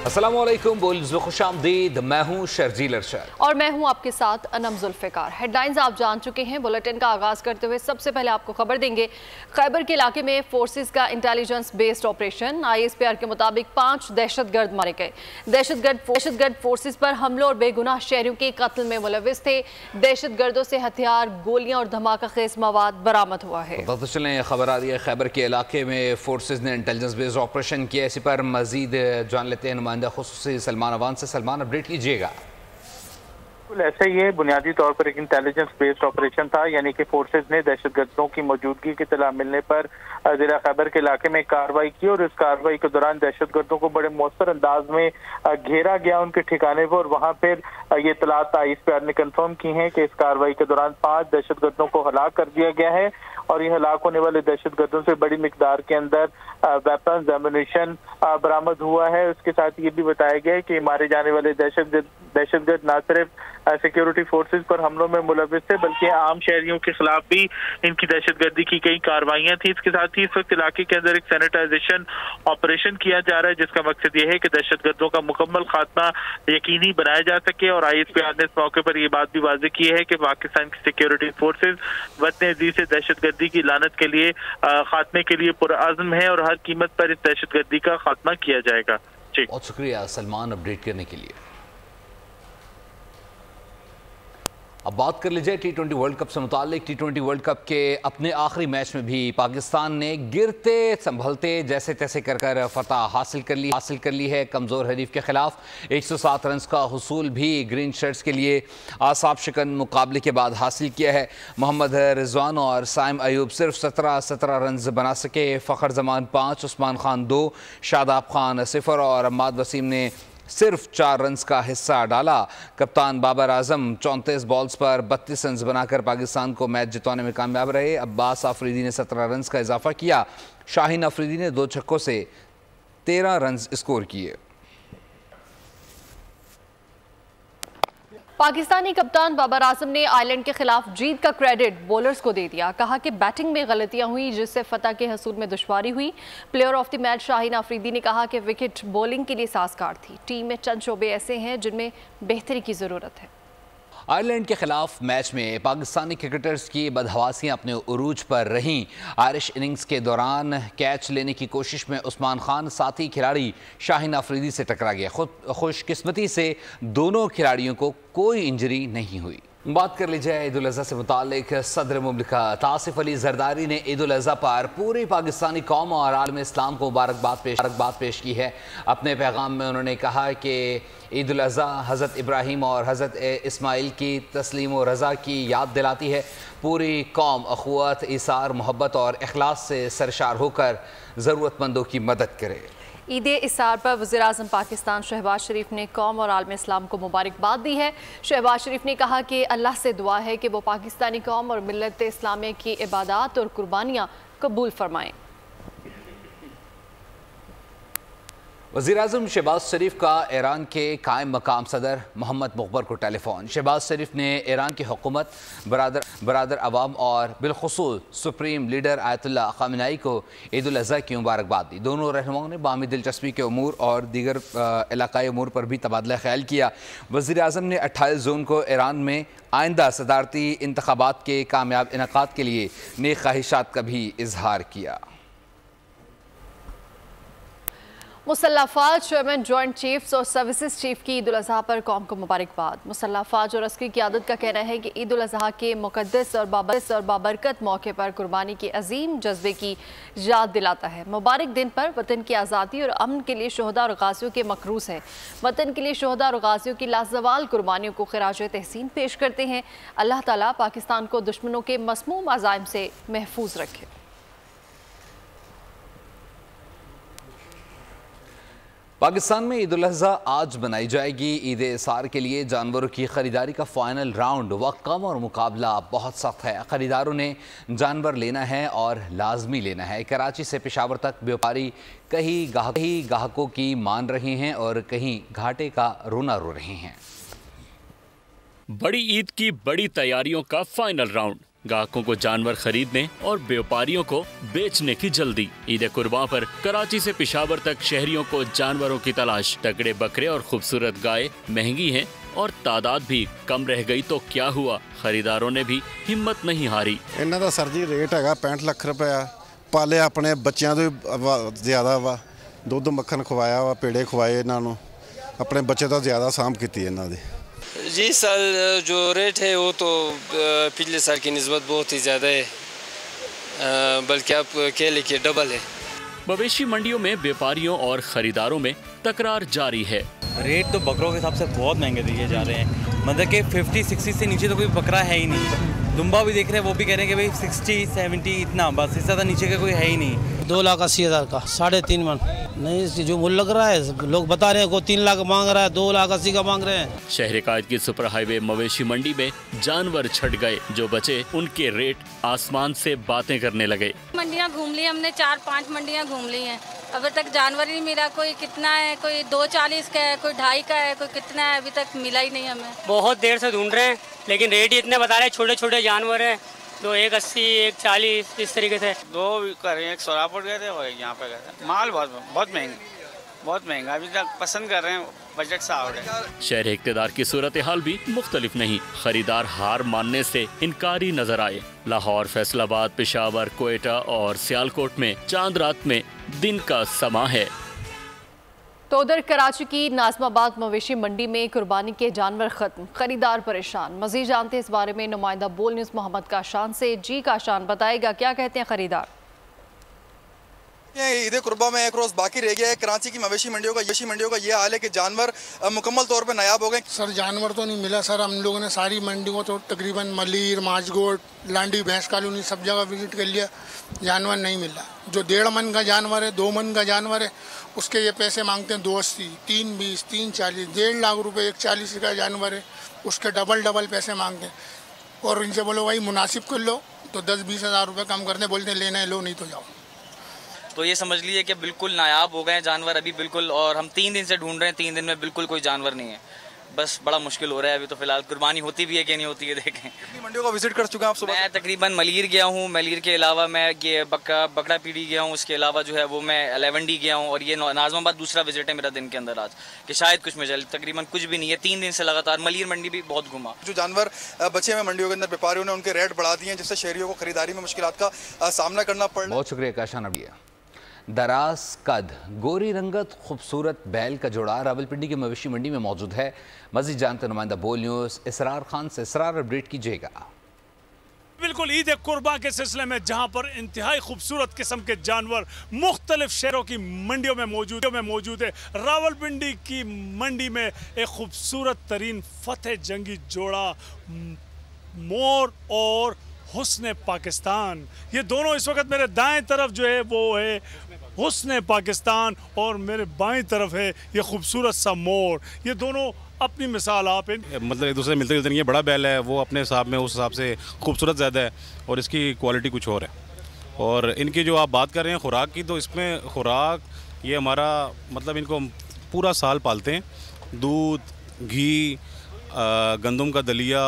अस्सलामुअलैकुम, खुशामदीद। मैं हूँ शर्जील अरशद और मैं हूँ आपके साथ अनम जुल्फ़िकार। हेडलाइंस आप जान चुके हैं। बुलेटिन का आगाज़ करते हुए सबसे पहले आपको खबर देंगे, खैबर के इलाके में फोर्सेस का इंटेलिजेंस बेस्ड ऑपरेशन। ISPR के मुताबिक 5 दहशतगर्द मारे गए। दहशतगर्द फोर्सेस पर हमलों और बेगुनाह शहरियों के कत्ल में मुलविस थे। दहशतगर्दों से हथियार, गोलियां और धमाका खेज मवाद बरामद हुआ है। तो चलें, खबर आ रही है खैबर के इलाके में फोर्सेस ने इंटेलिजेंस बेस्ड ऑपरेशन किया। इसी पर मजीद जान लेते हैं नुमाइंदा खुसूसी सलमान अवान से। सलमान, अपडेट कीजिएगा। ऐसा ही है, बुनियादी तौर पर एक इंटेलिजेंस बेस्ड ऑपरेशन था, यानी कि फोर्सेज ने दहशतगर्दों की मौजूदगी की इत्तला मिलने पर जिला खैबर के इलाके में कार्रवाई की और इस कार्रवाई के दौरान दहशतगर्दों को बड़े मौसर अंदाज में घेरा गया उनके ठिकाने पर। और वहां पर ये इत्तलात ISPR ने कंफर्म की हैं कि इस कार्रवाई के दौरान 5 दहशतगर्दों को हलाक कर दिया गया है और ये हलाक होने वाले दहशतगर्दों से बड़ी मिकदार के अंदर वेपन्स, एमुनिशन बरामद हुआ है। उसके साथ ये भी बताया गया है कि मारे जाने वाले दहशतगर्द न सिर्फ सिक्योरिटी फोर्सेज पर हमलों में मुलविस थे, बल्कि आम शहरियों के खिलाफ भी इनकी दहशतगर्दी की कई कार्रवाइयां थी। इसके साथ ही इस वक्त इलाके के अंदर एक सैनिटाइजेशन ऑपरेशन किया जा रहा है, जिसका मकसद ये है कि दहशतगर्दों का मुकम्मल खात्मा यकीनी बनाया जा सके। और ISPR ने इस मौके पर यह बात भी वाज़ेह की है कि पाकिस्तान की सिक्योरिटी फोर्सेज वतन अजीज से दहशतगर्दी की लानत के लिए खात्मे के लिए पुरअज़्म है और हर कीमत पर इस दहशतगर्दी का खात्मा किया जाएगा। जी, बहुत शुक्रिया सलमान अपडेट करने के लिए। अब बात कर लीजिए T20 वर्ल्ड कप से मुतालिक। T20 वर्ल्ड कप के अपने आखिरी मैच में भी पाकिस्तान ने गिरते संभलते जैसे तैसे कर फतह हासिल कर ली है कमज़ोर हरीफ के खिलाफ। 107 रन का हुसूल भी ग्रीन शर्ट्स के लिए आसाब शिकन मुकाबले के बाद हासिल किया है। मोहम्मद रिजवान और साइम अयूब सिर्फ 17 रन बना सके। फ़खर जमान 5, उस्मान खान 2, शादाब खान 0 और अम्माद वसीम ने सिर्फ 4 रन का हिस्सा डाला। कप्तान बाबर आजम 34 बॉल्स पर 32 रन बनाकर पाकिस्तान को मैच जितवाने में कामयाब रहे। अब्बास आफरीदी ने 17 रन का इजाफा किया। शाहीन अफरीदी ने 2 छक्कों से 13 रन स्कोर किए। पाकिस्तानी कप्तान बाबर आजम ने आयरलैंड के खिलाफ जीत का क्रेडिट बॉलर्स को दे दिया। कहा कि बैटिंग में गलतियां हुई जिससे फतह के हसूल में दुश्वारी हुई। Player of the match Shaheen Afridi ने कहा कि विकेट बॉलिंग के लिए साजगार थी। टीम में चंद शोबे ऐसे हैं जिनमें बेहतरी की ज़रूरत है। आयरलैंड के खिलाफ मैच में पाकिस्तानी क्रिकेटर्स की बदहवासियां अपने उरूज पर रहीं। आयरिश इनिंग्स के दौरान कैच लेने की कोशिश में उस्मान खान साथी खिलाड़ी शाहीन अफरीदी से टकरा गया। खुशकिस्मती से दोनों खिलाड़ियों को कोई इंजरी नहीं हुई। बात कर लीजिए ईद उल अज़हा से मुतालिक। सदर मुमलिकत आसिफ अली जरदारी ने ईद उल अज़हा पर पूरी पाकिस्तानी कौम और आलम इस्लाम को मुबारकबाद पेश की है। अपने पैगाम में उन्होंने कहा कि ईद उल अज़हा हज़रत इब्राहीम और हज़रत इस्माइल की तस्लीम व रज़ा की याद दिलाती है। पूरी कौम अख़ुवत, ईसार, मोहब्बत और इखलास से सरशार होकर ज़रूरतमंदों की मदद करे। ईद इसार पर वज़ीर-ए-आज़म पाकिस्तान शहबाज शरीफ ने कौम और आलम इस्लाम को मुबारकबाद दी है। शहबाज शरीफ ने कहा कि अल्लाह से दुआ है कि वो पाकिस्तानी कौम और मिल्लत इस्लामिया की इबादत और कुर्बानियाँ कबूल फरमाएँ। वज़ीर-ए-आज़म शहबाज शरीफ का ईरान के कायम मकाम सदर मोहम्मद मुक़बर को टेलीफोन। शहबाज शरीफ ने ईरान की हुकूमत, बरादर अवाम और बिलखुसूस सुप्रीम लीडर आयतुल्लाह ख़ामेनी को ईद उल अज़हा की मुबारकबाद दी। दोनों रहनुमाओं ने बाहमी दिलचस्पी के उमूर और दीगर इलाक़ाई उमूर पर भी तबादला ख्याल किया। वज़ीर-ए-आज़म ने 28 जून को ईरान में आइंदा सदारती इंतख़ाबात के कामयाब इनेकाद के लिए नेक ख्वाहिशात का भी इजहार किया। मुसल्लह फ़ौज चेयरमैन, जॉइंट चीफ्स और सर्विसेज चीफ की ईद उल अज़हा पर कौम को मुबारकबाद। मुसल्लह फ़ौज और अस्करी क़यादत का कहना है कि ईद उल अज़हा के मुक़द्दस और बाबरकत मौके पर कुर्बानी के अजीम जज्बे की याद दिलाता है। मुबारक दिन पर वतन की आज़ादी और अमन के लिए शोहदा और गाज़ियों के मकरूज़ है। वतन के लिए शोहदा और गाज़ियों की लाजवाल कुर्बानियों को खिराज तहसीन पेश करते हैं। अल्लाह ताला पाकिस्तान को दुश्मनों के मसमूम अज़ाइम से महफूज रखे। पाकिस्तान में ईद उल अज़हा आज मनाई जाएगी। ईद इसार के लिए जानवरों की ख़रीदारी का फ़ाइनल राउंड व कम और मुकाबला बहुत सख्त है। ख़रीदारों ने जानवर लेना है और लाजमी लेना है। कराची से पेशावर तक व्यापारी कहीं ग्राहकों की मान रहे हैं और कहीं घाटे का रोना रो रहे हैं। बड़ी ईद की बड़ी तैयारियों का फाइनल राउंड ग्राहकों को जानवर खरीदने और व्यापारियों को बेचने की जल्दी। ईद कुर्बान पर कराची से पेशावर तक शहरियों को जानवरों की तलाश। तगड़े बकरे और खूबसूरत गाय महंगी हैं और तादाद भी कम रह गई तो क्या हुआ, खरीदारों ने भी हिम्मत नहीं हारी। इन्हां दा सर जी रेट है 65 लाख रुपया। पाले अपने बच्चों तो ज़्यादा वा, दुध मक्खन खवाया वा, पेड़े खवाए इन्हों, अपने बच्चे तो ज़्यादा सांभ की इन्हों की। जी साल जो रेट है वो तो पिछले साल की निस्बत बहुत ही ज़्यादा है, बल्कि आप कह लीजिए डबल है। मवेशी मंडियों में व्यापारियों और खरीदारों में तकरार जारी है। रेट तो बकरों के हिसाब से बहुत महंगे दिए जा रहे हैं, मतलब कि 50-60 से नीचे तो कोई बकरा है ही नहीं। दुम्बा भी देख रहे हैं, वो भी कह रहे हैं कि भाई 60-70 इतना, बस इससे ज़्यादा नीचे का कोई है ही नहीं। 2,80,000 का 3.5 मन नहीं, जो मूल्य लग रहा है लोग बता रहे हैं को 3 लाख मांग रहा है, 2,80,000 का मांग रहे हैं। शहर कायद की सुपर हाईवे मवेशी मंडी में जानवर छट गए, जो बचे उनके रेट आसमान से बातें करने लगे। मंडियाँ घूम ली हमने, 4-5 मंडियाँ घूम ली हैं, अभी तक जानवर ही नहीं मिला। कोई कितना है, कोई 240 का है, कोई 2.5 का है, कोई कितना है, अभी तक मिला ही नहीं हमें। बहुत देर से ढूंढ रहे हैं, लेकिन रेट ही इतने बता रहे हैं। छोटे छोटे जानवर हैं, 180, 140 इस तरीके से। 2 कर रहे हैं, एक सोलापुर गए थे और यहाँ पे गए थे। माल बहुत महंगा अभी तक पसंद कर रहे हैं, बजट सा हो रहा है। शहर इक़्तिदार की सूरत हाल भी मुख्तलिफ नहीं। खरीदार हार मानने से इनकारी नजर आए। लाहौर, फैसलाबाद, पेशावर, कोयटा और सियालकोट में चांद रात में दिन का समा है। तो उधर कराची की नाज़माबाद मवेशी मंडी में कुर्बानी के जानवर खत्म, खरीदार परेशान। मजीद जानते इस बारे में नुमाइंदा बोल न्यूज़ मोहम्मद काशान से। जी काशान, बताएगा क्या कहते हैं खरीदार? ईद कुर्बा में एक रोज़ बाकी रह गया है। कराची की मवेशी मंडियों का ये हाल है कि जानवर मुकम्मल तौर पर नायाब हो गए। सर जानवर तो नहीं मिला सर, हम लोगों ने सारी मंडियों तो तकरीबन मलीर, माजगोट, लांडी, भैंस कॉलोनी सब जगह विजिट कर लिया, जानवर नहीं मिला। जो 1.5 मन का जानवर है, 2 मन का जानवर है, उसके ये पैसे मांगते हैं 280, 320, 340, 1.5 लाख रुपये। 140 का जानवर है, उसके डबल पैसे मांगते हैं। और इनसे बोलो भाई मुनासिब कर लो तो 10-20 हज़ार रुपये कम करने बोलते हैं, लेना है लो, नहीं तो जाओ। तो ये समझ लीजिए कि बिल्कुल नायाब हो गए हैं जानवर अभी बिल्कुल, और हम 3 दिन से ढूंढ रहे हैं, 3 दिन में बिल्कुल कोई जानवर नहीं है। बस बड़ा मुश्किल हो रहा है अभी तो फिलहाल। कुर्बानी होती भी है कि नहीं होती है, देखें। कितनी मंडियों को विजिट कर चुका आप सुबह? मैं तकरीबन मलीर गया हूँ, मलीर के अलावा मैं ये बकरा पीढ़ी गया हूँ, उसके अलावा जो है वो मैं 11D गया हूँ, और ये नाज़माबाद दूसरा विजिट है मेरा दिन के अंदर आज, कि शायद कुछ मिल। तकरीबन कुछ भी नहीं है, 3 दिन से लगातार मलीर मंडी भी बहुत घुमा। जो जानवर बचे हुए मंडियों के अंदर, व्यापारियों ने उनके रेट बढ़ा दिए हैं, जिससे शहरियों को खरीदारी में मुश्किलात का सामना करना पड़ रहा है। बहुत शुक्रिया काशान। अब दराज कद गोरी रंगत खूबसूरत बैल का जोड़ा रावलपिंडी की मवेशी मंडी में मौजूद है। मज़ीद जानते नुमाइंदा बोल न्यूज़ इसरार खान से। इसरार, अपडेट कीजिएगा। बिल्कुल ईद कुर्बान के सिलसिले में जहां पर इंतहाई खूबसूरत किस्म के जानवर मुख्तलिफ शहरों की मंडियों में मौजूद है। रावलपिंडी की मंडी में एक खूबसूरत तरीन फतेह जंगी जोड़ा मोर और हुस्न पाकिस्तान, ये दोनों इस वक्त मेरे दाएं तरफ जो है वो है हुस्न पाकिस्तान, और मेरे बाएं तरफ है ये खूबसूरत सा मोर। ये दोनों अपनी मिसाल आप मतलब एक दूसरे मिलते जुलते नहीं है। बड़ा बैल है वो अपने हिसाब में, उस हिसाब से खूबसूरत ज़्यादा है और इसकी क्वालिटी कुछ और है। और इनकी जो आप बात कर रहे हैं खुराक की, तो इसमें खुराक ये हमारा मतलब इनको पूरा साल पालते हैं। दूध, घी, गंदम का दलिया,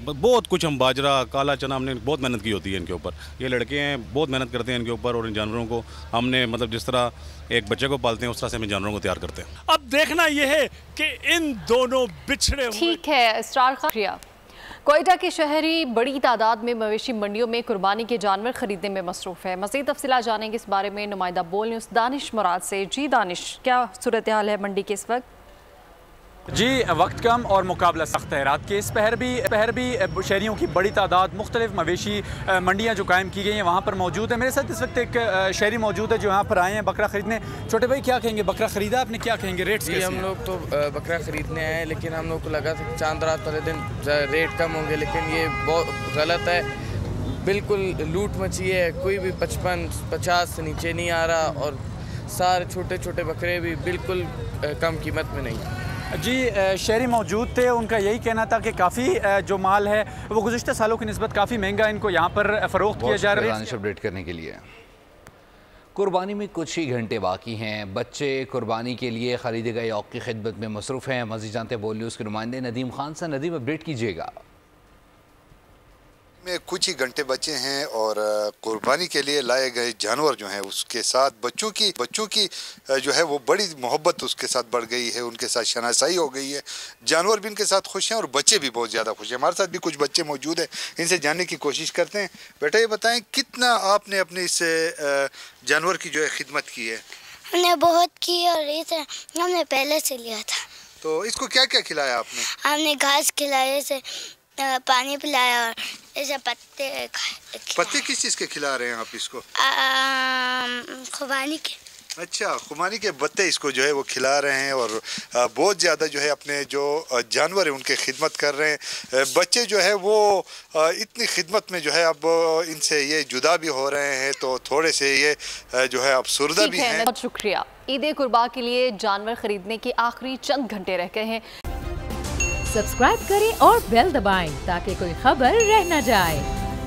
बहुत कुछ, हम बाजरा, काला चना, हमने बहुत मेहनत की होती है इनके ऊपर। ये लड़के हैं, बहुत मेहनत करते हैं इनके ऊपर, और इन जानवरों को हमने मतलब जिस तरह एक बच्चे को पालते हैं उस तरह से हम जानवरों को तैयार करते हैं। अब देखना यह है कि इन दोनों बिछड़े हुए। ठीक है इसरार खान। कोयटा के शहरी बड़ी तादाद में मवेशी मंडियों में कुर्बानी के जानवर खरीदने में मसरूफ़ है। मज़ीद तफसीलात जानेंगे इस बारे में नुमाइंदा बोल न्यूज़ दानिश मुराद से। जी दानिश, क्या सूरत हाल है मंडी के इस वक्त? जी वक्त कम और मुकाबला सख्त है। रात के इस पहर भी शहरियों की बड़ी तादाद मुख्तलिफ मवेशी मंडियाँ जो कायम की गई हैं वहाँ पर मौजूद है। मेरे साथ इस वक्त एक शहरी मौजूद है जो यहाँ पर आए हैं बकरा ख़रीदने। छोटे भाई क्या कहेंगे, बकरा ख़रीदा आपने, क्या कहेंगे रेट्स? जी हम लोग तो बकरा ख़रीदने आए, लेकिन हम लोग को लगा था चांद रात वाले दिन रेट कम होंगे, लेकिन ये बहुत गलत है। बिल्कुल लूट मची है, कोई भी 55-50 से नीचे नहीं आ रहा, और सारे छोटे छोटे बकरे भी बिल्कुल कम कीमत में नहीं। जी शहरी मौजूद थे, उनका यही कहना था कि काफ़ी जो माल है वो गुज़िश्ता सालों की निस्बत काफ़ी महंगा इनको यहाँ पर फ़रोख्त किया जा रहा है। अपडेट करने के लिए कुर्बानी में कुछ ही घंटे बाकी हैं। बच्चे कुर्बानी के लिए ख़रीदे गए औक़ की खिदमत में मसरूफ़ हैं। मज़ीद जानते बोल न्यूज़ के नुमाइंदे नदीम खान से। नदीम, अपडेट कीजिएगा। में कुछ ही घंटे बचे हैं और कुर्बानी के लिए लाए गए जानवर जो हैं उसके साथ बच्चों की जो है वो बड़ी मोहब्बत उसके साथ बढ़ गई है, उनके साथ शनासाई हो गई है। जानवर भी इनके साथ खुश हैं और बच्चे भी बहुत ज़्यादा खुश हैं। हमारे साथ भी कुछ बच्चे मौजूद हैं, इनसे जानने की कोशिश करते हैं। बेटा ये बताएं कितना आपने अपने इस जानवर की जो है खिदमत की है? हमने बहुत की और इसे हमने पहले से लिया था। तो इसको क्या क्या खिलाया आपने? हमने घास खिलाया, इसे पानी पिलाया और ऐसे पत्ते किस चीज़ के खिला रहे हैं आप इसको? खुबानी के। अच्छा, खुबानी के पत्ते इसको जो है वो खिला रहे हैं और बहुत ज़्यादा जो है अपने जो जानवर है उनके खिदमत कर रहे हैं। बच्चे जो है वो इतनी खिदमत में जो है अब इनसे ये जुदा भी हो रहे हैं तो थोड़े से ये जो है अफसुर्दा भी हैं। बहुत शुक्रिया। ईद कुर्बा के लिए जानवर खरीदने के आखिरी चंद घंटे रह गए हैं। सब्सक्राइब करें और बेल दबाएं ताकि कोई खबर रह न जाए।